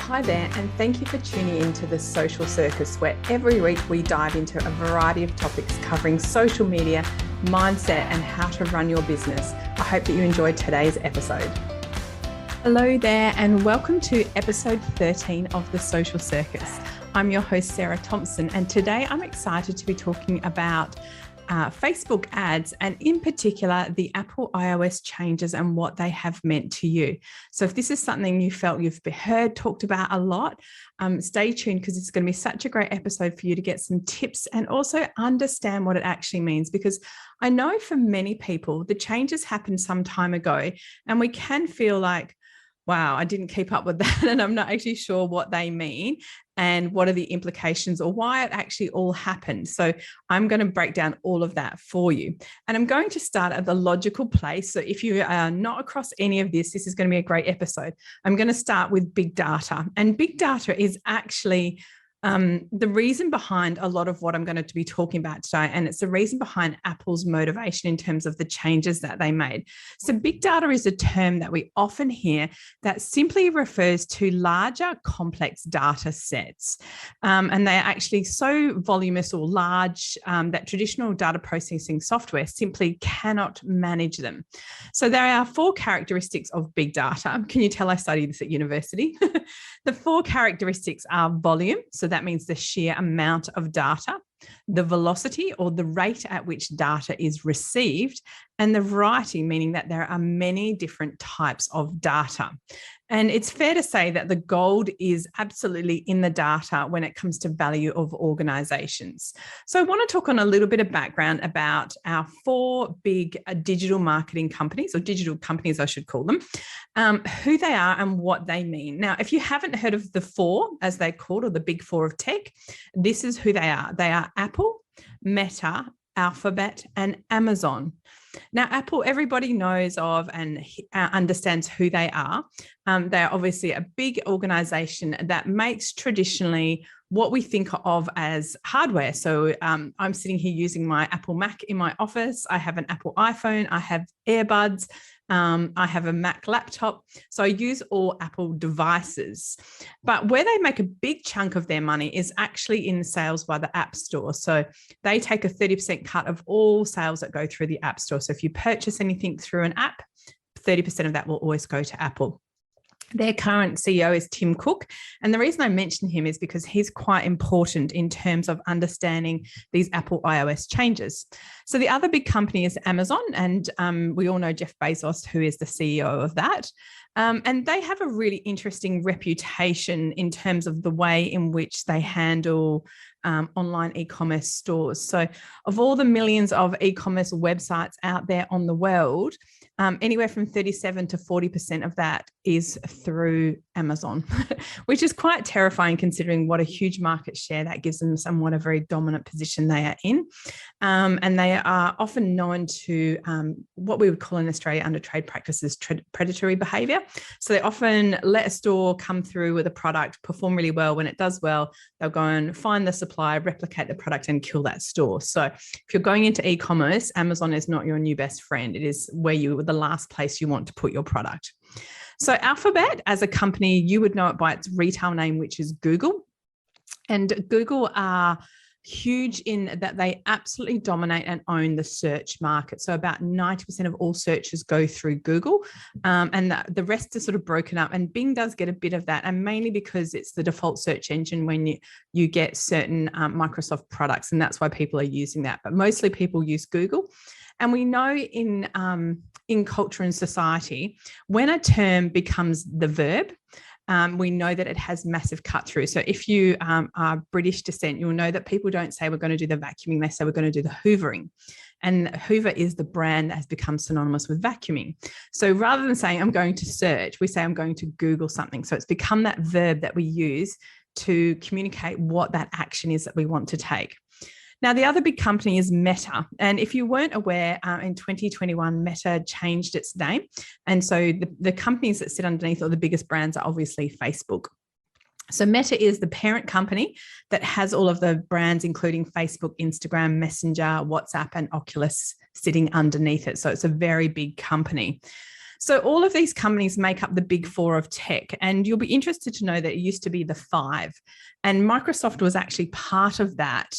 Hi there, and thank you for tuning in to the Social Circus, where every week we dive into a variety of topics covering social media, mindset, and how to run your business. I hope that you enjoyed today's episode. Hello there, and welcome to episode 13 of the Social Circus. I'm your host, Sarah Thompson, and today I'm excited to be talking about Facebook ads, and in particular, the Apple iOS changes and what they have meant to you. So if this is something you felt you've heard talked about a lot, stay tuned, because it's going to be such a great episode for you to get some tips and also understand what it actually means. Because I know for many people, the changes happened some time ago and we can feel like, wow, I didn't keep up with that and I'm not actually sure what they mean and what are the implications or why it actually all happened. So I'm going to break down all of that for you. And I'm going to start at the logical place. So if you are not across any of this, this is going to be a great episode. I'm going to start with big data. And big data is actually the reason behind a lot of what I'm going to be talking about today, and it's the reason behind Apple's motivation in terms of the changes that they made. So big data is a term that we often hear that simply refers to larger, complex data sets. And they are actually so voluminous or large that traditional data processing software simply cannot manage them. So there are four characteristics of big data. Can you tell I studied this at university? The four characteristics are volume. So that means the sheer amount of data, the velocity or the rate at which data is received, and the variety, meaning that there are many different types of data. And it's fair to say that the gold is absolutely in the data when it comes to value of organizations. So I want to talk on a little bit of background about our four big digital marketing companies, or digital companies, I should call them, who they are and what they mean. Now, if you haven't heard of the four, as they're called, or the big four of tech, this is who they are. They are Apple, Meta, Alphabet, and Amazon. Now, Apple, everybody knows of and understands who they are. They're obviously a big organization that makes traditionally what we think of as hardware. So I'm sitting here using my Apple Mac in my office. I have an Apple iPhone. I have earbuds. I have a Mac laptop. So I use all Apple devices. But where they make a big chunk of their money is actually in sales by the App Store. So they take a 30% cut of all sales that go through the App Store. So if you purchase anything through an app, 30% of that will always go to Apple. Their current CEO is Tim Cook. And the reason I mention him is because he's quite important in terms of understanding these Apple iOS changes. So the other big company is Amazon. And we all know Jeff Bezos, who is the CEO of that. And they have a really interesting reputation in terms of the way in which they handle online e-commerce stores. So of all the millions of e-commerce websites out there on the world, anywhere from 37 to 40% of that is through Amazon, which is quite terrifying considering what a huge market share that gives them, and what a very dominant position they are in. And they are often known to what we would call in Australia under trade practices, predatory behavior. So they often let a store come through with a product, perform really well. When it does well, they'll go and find the supplier, replicate the product, and kill that store. So if you're going into e-commerce, Amazon is not your new best friend. It is where you the last place you want to put your product. So Alphabet, as a company, you would know it by its retail name, which is Google. And Google are huge in that they absolutely dominate and own the search market. So about 90% of all searches go through Google, and the rest is sort of broken up. And Bing does get a bit of that, and mainly because it's the default search engine when you get certain Microsoft products, and that's why people are using that. But mostly people use Google. And we know in culture and society, when a term becomes the verb, we know that it has massive cut through. So if you are British descent, you'll know that people don't say we're going to do the vacuuming, they say we're going to do the hoovering. And Hoover is the brand that has become synonymous with vacuuming. So rather than saying I'm going to search, we say I'm going to Google something. So it's become that verb that we use to communicate what that action is that we want to take. Now, the other big company is Meta. And if you weren't aware, in 2021, Meta changed its name. And so the companies that sit underneath, or the biggest brands, are obviously Facebook. So Meta is the parent company that has all of the brands, including Facebook, Instagram, Messenger, WhatsApp, and Oculus sitting underneath it. So it's a very big company. So all of these companies make up the big four of tech, and you'll be interested to know that it used to be the five, and Microsoft was actually part of that.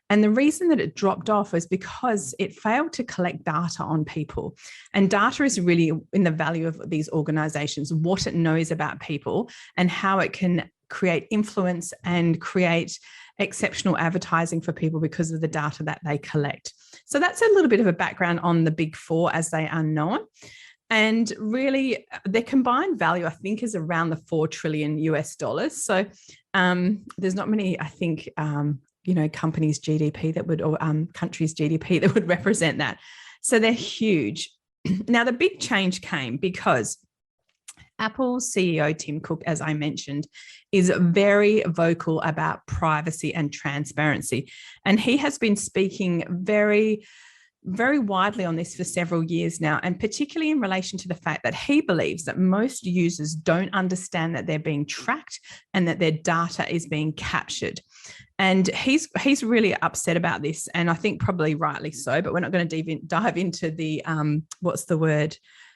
And the reason that it dropped off was because it failed to collect data on people. And data is really in the value of these organizations, what it knows about people and how it can create influence and create exceptional advertising for people because of the data that they collect. So that's a little bit of a background on the big four as they are known. And really, their combined value, I think, is around the $4 trillion US. So there's not many, I think, companies' GDP that would, or countries' GDP that would represent that. So they're huge. Now, the big change came because Apple's CEO, Tim Cook, as I mentioned, is very vocal about privacy and transparency. And he has been speaking very widely on this for several years now, and particularly in relation to the fact that he believes that most users don't understand that they're being tracked and that their data is being captured. And he's really upset about this, and I think probably rightly so, but we're not going to dive into the,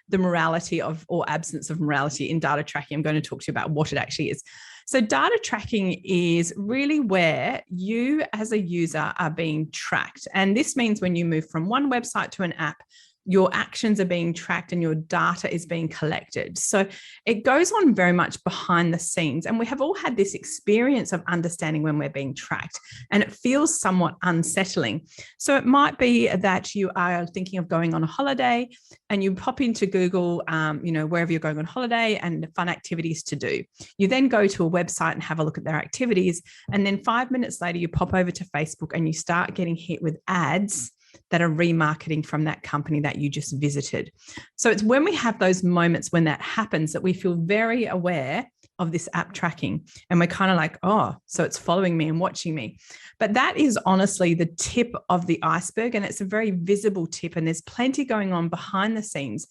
the morality of, or absence of morality in data tracking. I'm going to talk to you about what it actually is. So data tracking is really where you as a user are being tracked. And this means when you move from one website to an app, your actions are being tracked and your data is being collected. So it goes on very much behind the scenes. And we have all had this experience of understanding when we're being tracked, and it feels somewhat unsettling. So it might be that you are thinking of going on a holiday and you pop into Google, wherever you're going on holiday and fun activities to do. You then go to a website and have a look at their activities. And then 5 minutes later, you pop over to Facebook and you start getting hit with ads that are remarketing from that company that you just visited. So it's when we have those moments when that happens that we feel very aware of this app tracking, and we're kind of like, oh, so it's following me and watching me. But that is honestly the tip of the iceberg, and it's a very visible tip, and there's plenty going on behind the scenes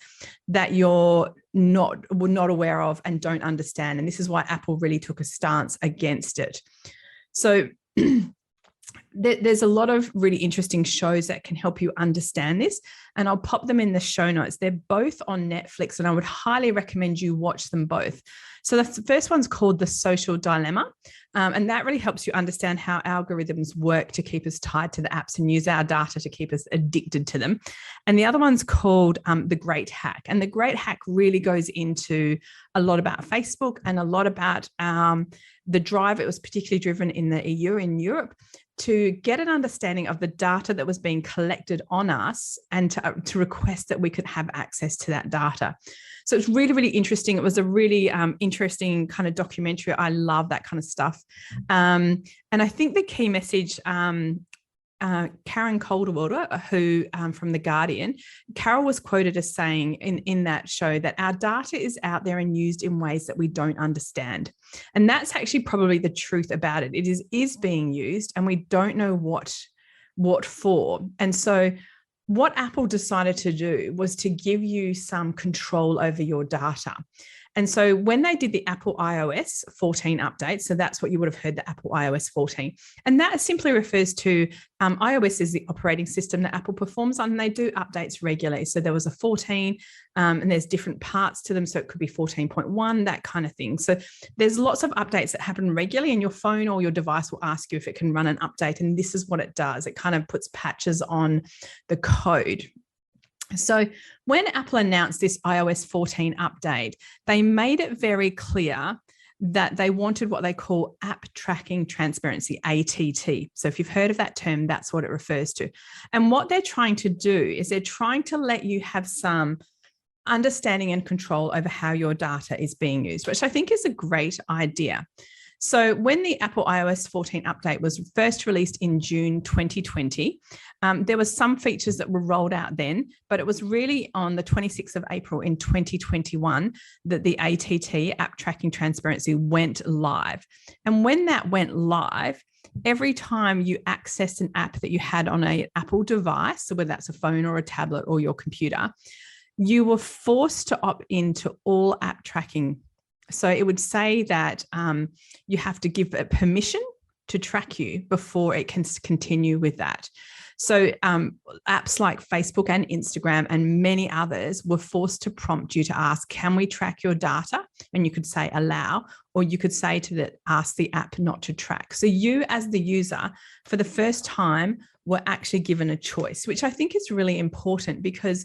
that you're not aware of and don't understand. And this is why Apple really took a stance against it. So there's a lot of really interesting shows that can help you understand this, and I'll pop them in the show notes. They're both on Netflix, and I would highly recommend you watch them both. So the first one's called The Social Dilemma, and that really helps you understand how algorithms work to keep us tied to the apps and use our data to keep us addicted to them. And the other one's called The Great Hack, and The Great Hack really goes into a lot about Facebook and a lot about the drive. It was particularly driven in the EU, in Europe, to get an understanding of the data that was being collected on us and to request that we could have access to that data. So it's really, really interesting. It was a really interesting kind of documentary. I love that kind of stuff. And I think the key message, Karen Calderwater, who from The Guardian, Carol was quoted as saying in that show that our data is out there and used in ways that we don't understand. And that's actually probably the truth about it. It is being used and we don't know what for. And so what Apple decided to do was to give you some control over your data. And so when they did the Apple iOS 14 update, so that's what you would have heard, the Apple iOS 14, and that simply refers to iOS is the operating system that Apple performs on, and they do updates regularly. So there was a 14 and there's different parts to them. So it could be 14.1, that kind of thing. So there's lots of updates that happen regularly, and your phone or your device will ask you if it can run an update. And this is what it does. It kind of puts patches on the code. So when Apple announced this iOS 14 update, they made it very clear that they wanted what they call app tracking transparency, ATT. So if you've heard of that term, that's what it refers to. And what they're trying to do is they're trying to let you have some understanding and control over how your data is being used, which I think is a great idea. So when the Apple iOS 14 update was first released in June 2020, there were some features that were rolled out then, but it was really on the 26th of April in 2021 that the ATT, app tracking transparency, went live. And when that went live, every time you accessed an app that you had on an Apple device, so whether that's a phone or a tablet or your computer, you were forced to opt into all app tracking. So it would say that you have to give it permission to track you before it can continue with that. So apps like Facebook and Instagram and many others were forced to prompt you to ask, can we track your data? And you could say allow, or you could say to ask the app not to track. So you as the user, for the first time, were actually given a choice, which I think is really important, because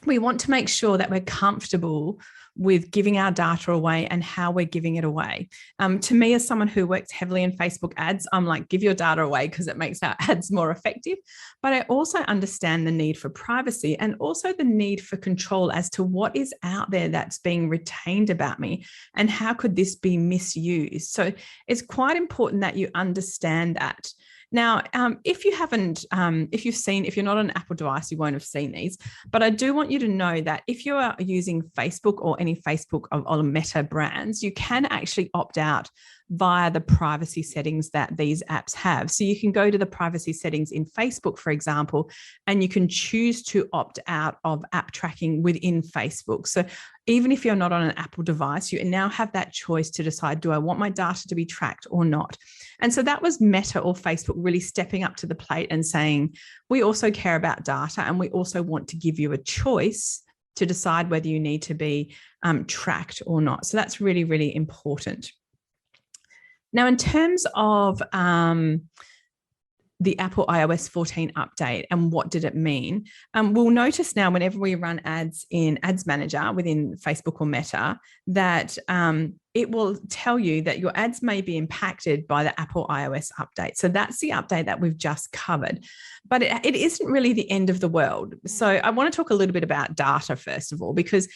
we want to make sure that we're comfortable with giving our data away and how we're giving it away. To me, as someone who works heavily in Facebook ads, I'm like, give your data away because it makes our ads more effective. But I also understand the need for privacy and also the need for control as to what is out there that's being retained about me and how could this be misused. So it's quite important that you understand that. Now, if you're not on an Apple device, you won't have seen these, but I do want you to know that if you are using Facebook or any Facebook or Meta brands, you can actually opt out via the privacy settings that these apps have. So you can go to the privacy settings in Facebook, for example, and you can choose to opt out of app tracking within Facebook. So even if you're not on an Apple device, you now have that choice to decide, do I want my data to be tracked or not? And so that was Meta or Facebook really stepping up to the plate and saying, we also care about data and we also want to give you a choice to decide whether you need to be tracked or not. So that's really, really important. Now, in terms of the Apple iOS 14 update and what did it mean, we'll notice now whenever we run ads in Ads Manager within Facebook or Meta that it will tell you that your ads may be impacted by the Apple iOS update. So that's the update that we've just covered. But it isn't really the end of the world. So I want to talk a little bit about data, first of all, because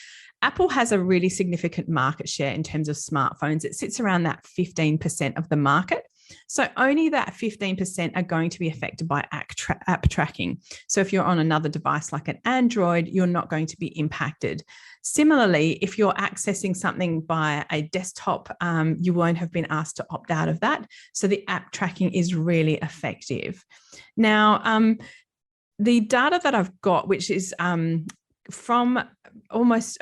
Apple has a really significant market share in terms of smartphones. It sits around that 15% of the market. So only that 15% are going to be affected by app tracking. So if you're on another device like an Android, you're not going to be impacted. Similarly, if you're accessing something by a desktop, you won't have been asked to opt out of that. So the app tracking is really effective. Now, the data that I've got, which is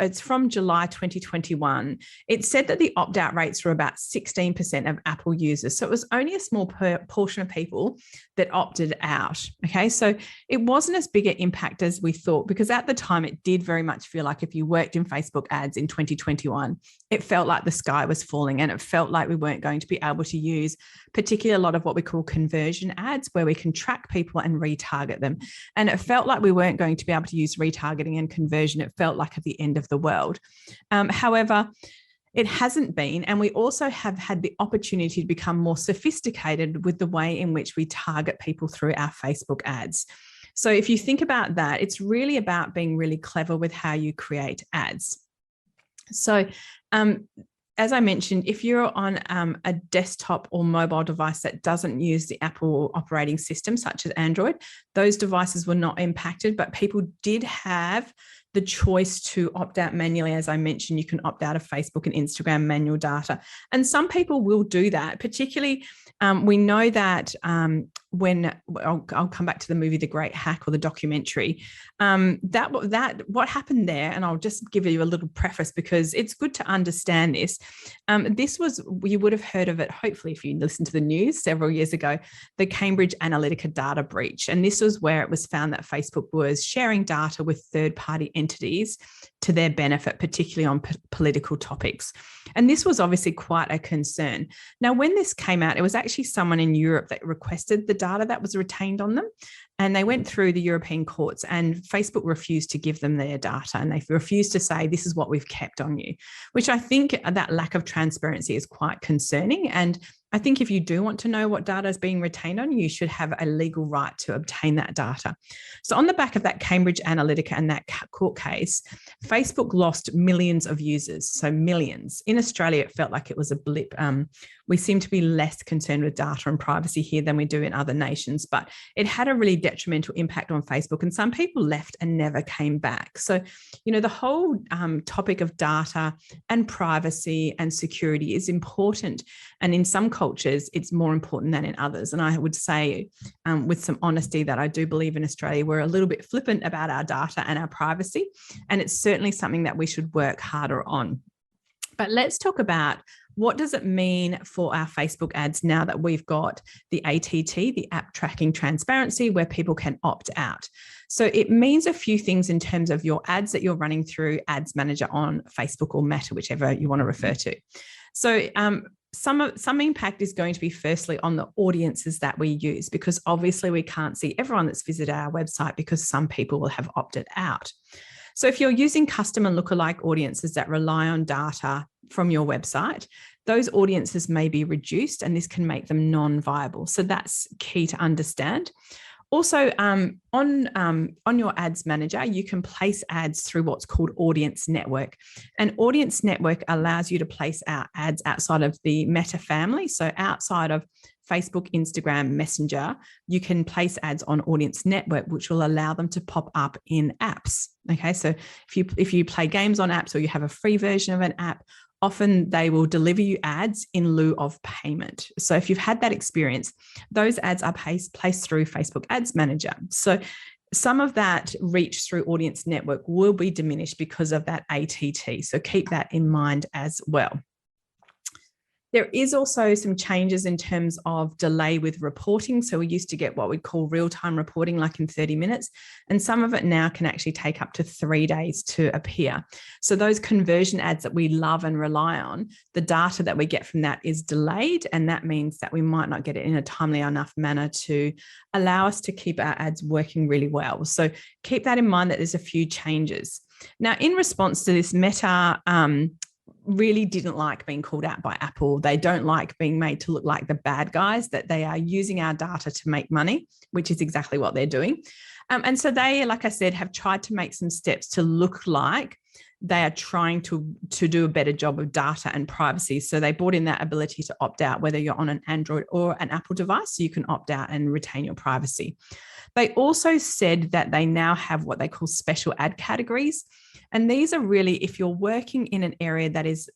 it's from July 2021, it said that the opt-out rates were about 16% of Apple users. So it was only a small portion of people that opted out. Okay, so it wasn't as big an impact as we thought, because at the time it did very much feel like if you worked in Facebook ads in 2021, it felt like the sky was falling and it felt like we weren't going to be able to use particularly a lot of what we call conversion ads, where we can track people and retarget them. And it felt like we weren't going to be able to use retargeting and conversion. It felt like at the end of the world. However, it hasn't been. And we also have had the opportunity to become more sophisticated with the way in which we target people through our Facebook ads. So if you think about that, it's really about being really clever with how you create ads. So as I mentioned, if you're on a desktop or mobile device that doesn't use the Apple operating system, such as Android, those devices were not impacted, but people did have the choice to opt out manually. As I mentioned, you can opt out of Facebook and Instagram manual data. And some people will do that, particularly we know that when I'll come back to the movie The Great Hack or the documentary, that what happened there, and I'll just give you a little preface because it's good to understand this. This was, you would have heard of it, hopefully, if you listened to the news several years ago, the Cambridge Analytica data breach. And this was where it was found that Facebook was sharing data with third-party entities to their benefit, particularly on political topics. And this was obviously quite a concern. Now, when this came out, it was actually someone in Europe that requested the data that was retained on them. And they went through the European courts and Facebook refused to give them their data. And they refused to say, this is what we've kept on you, which I think that lack of transparency is quite concerning. And I think if you do want to know what data is being retained on you, you should have a legal right to obtain that data. So on the back of that Cambridge Analytica and that court case, Facebook lost millions of users, so millions. In Australia, it felt like it was a blip. We seem to be less concerned with data and privacy here than we do in other nations, but it had a really detrimental impact on Facebook and some people left and never came back. So, you know, the whole topic of data and privacy and security is important. And in some cultures, it's more important than in others. And I would say with some honesty that I do believe in Australia, we're a little bit flippant about our data and our privacy. And it's certainly something that we should work harder on. But let's talk about what does it mean for our Facebook ads now that we've got the ATT, the app tracking transparency, where people can opt out? So it means a few things in terms of your ads that you're running through Ads Manager on Facebook or Meta, whichever you want to refer to. So some impact is going to be firstly on the audiences that we use, because obviously we can't see everyone that's visited our website because some people will have opted out. So if you're using custom and lookalike audiences that rely on data from your website, those audiences may be reduced, and this can make them non-viable. So that's key to understand. Also, on your ads manager, you can place ads through what's called Audience Network. And Audience Network allows you to place our ads outside of the Meta family. So outside of Facebook, Instagram, Messenger, you can place ads on Audience Network, which will allow them to pop up in apps. Okay, so if you play games on apps, or you have a free version of an app, often they will deliver you ads in lieu of payment. So if you've had that experience, those ads are placed through Facebook Ads Manager. So some of that reach through Audience Network will be diminished because of that ATT. So keep that in mind as well. There is also some changes in terms of delay with reporting. So we used to get what we call real-time reporting, like in 30 minutes, and some of it now can actually take up to 3 days to appear. So those conversion ads that we love and rely on, the data that we get from that is delayed, and that means that we might not get it in a timely enough manner to allow us to keep our ads working really well. So keep that in mind, that there's a few changes. Now, in response to this, Meta really didn't like being called out by Apple. They don't like being made to look like the bad guys, that they are using our data to make money, which is exactly what they're doing. And so they, like I said, have tried to make some steps to look like they are trying to do a better job of data and privacy. So they brought in that ability to opt out, whether you're on an Android or an Apple device, so you can opt out and retain your privacy. They also said that they now have what they call special ad categories. And these are really if you're working in an area that is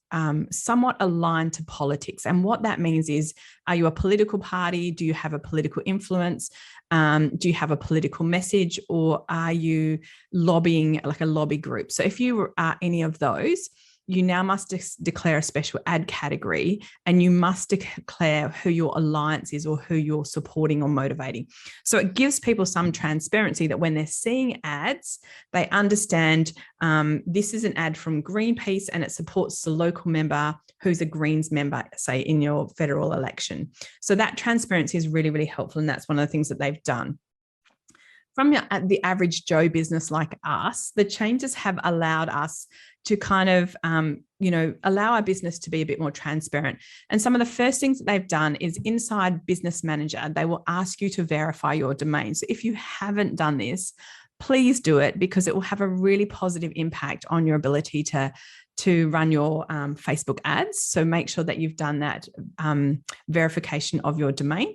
somewhat aligned to politics. And what that means is, are you a political party? Do you have a political influence? Do you have a political message? Or are you lobbying, like a lobby group? So if you are any of those, you now must declare a special ad category, and you must declare who your alliance is or who you're supporting or motivating. So it gives people some transparency that when they're seeing ads, they understand this is an ad from Greenpeace and it supports the local member who's a Greens member, say in your federal election. So that transparency is really, really helpful. And that's one of the things that they've done. From the average Joe business like us, the changes have allowed us to kind of, allow our business to be a bit more transparent. And some of the first things that they've done is inside Business Manager, they will ask you to verify your domain. So if you haven't done this, please do it, because it will have a really positive impact on your ability to run your Facebook ads. So make sure that you've done that verification of your domain.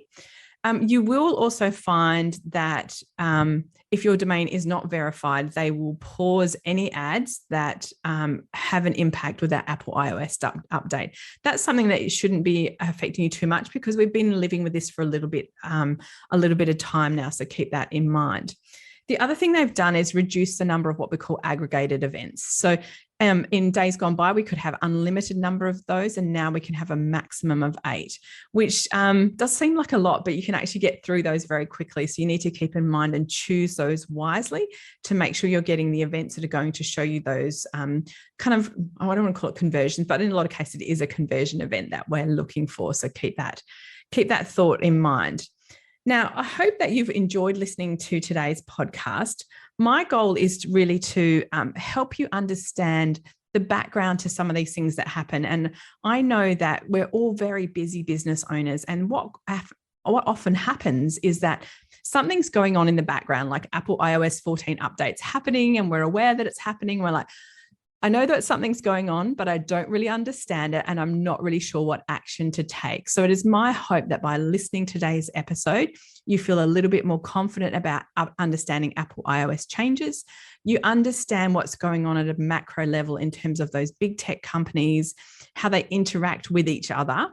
You will also find that if your domain is not verified, they will pause any ads that have an impact with that Apple iOS update. That's something that shouldn't be affecting you too much, because we've been living with this for a little bit of time now. So keep that in mind. The other thing they've done is reduce the number of what we call aggregated events. So in days gone by, we could have unlimited number of those, and now we can have a maximum of 8, which does seem like a lot, but you can actually get through those very quickly. So you need to keep in mind and choose those wisely to make sure you're getting the events that are going to show you those kind of, I don't want to call it conversions, but in a lot of cases, it is a conversion event that we're looking for. So keep that thought in mind. Now, I hope that you've enjoyed listening to today's podcast. My goal is really to help you understand the background to some of these things that happen. And I know that we're all very busy business owners. And what often happens is that something's going on in the background, like Apple iOS 14 updates happening, and we're aware that it's happening. We're like, I know that something's going on, but I don't really understand it, and I'm not really sure what action to take. So it is my hope that by listening to today's episode, you feel a little bit more confident about understanding Apple iOS changes. You understand what's going on at a macro level in terms of those big tech companies, how they interact with each other,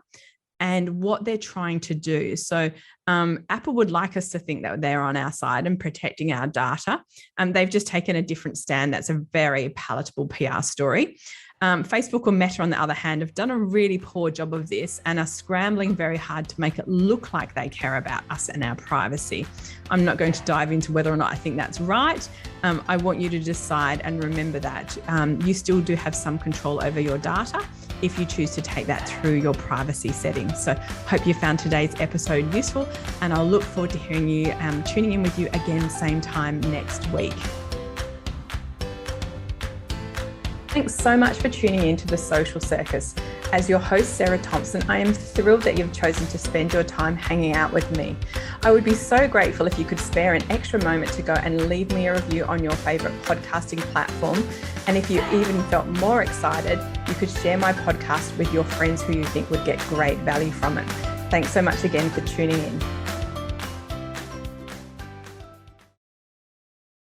and what they're trying to do. So Apple would like us to think that they're on our side and protecting our data. They've just taken a different stand. That's a very palatable PR story. Facebook or Meta, on the other hand, have done a really poor job of this and are scrambling very hard to make it look like they care about us and our privacy. I'm not going to dive into whether or not I think that's right. I want you to decide and remember that you still do have some control over your data if you choose to take that through your privacy settings. So hope you found today's episode useful, and I'll look forward to hearing you, tuning in with you again same time next week. Thanks so much for tuning in to The Social Circus. As your host, Sarah Thompson, I am thrilled that you've chosen to spend your time hanging out with me. I would be so grateful if you could spare an extra moment to go and leave me a review on your favourite podcasting platform. And if you even felt more excited, you could share my podcast with your friends who you think would get great value from it. Thanks so much again for tuning in.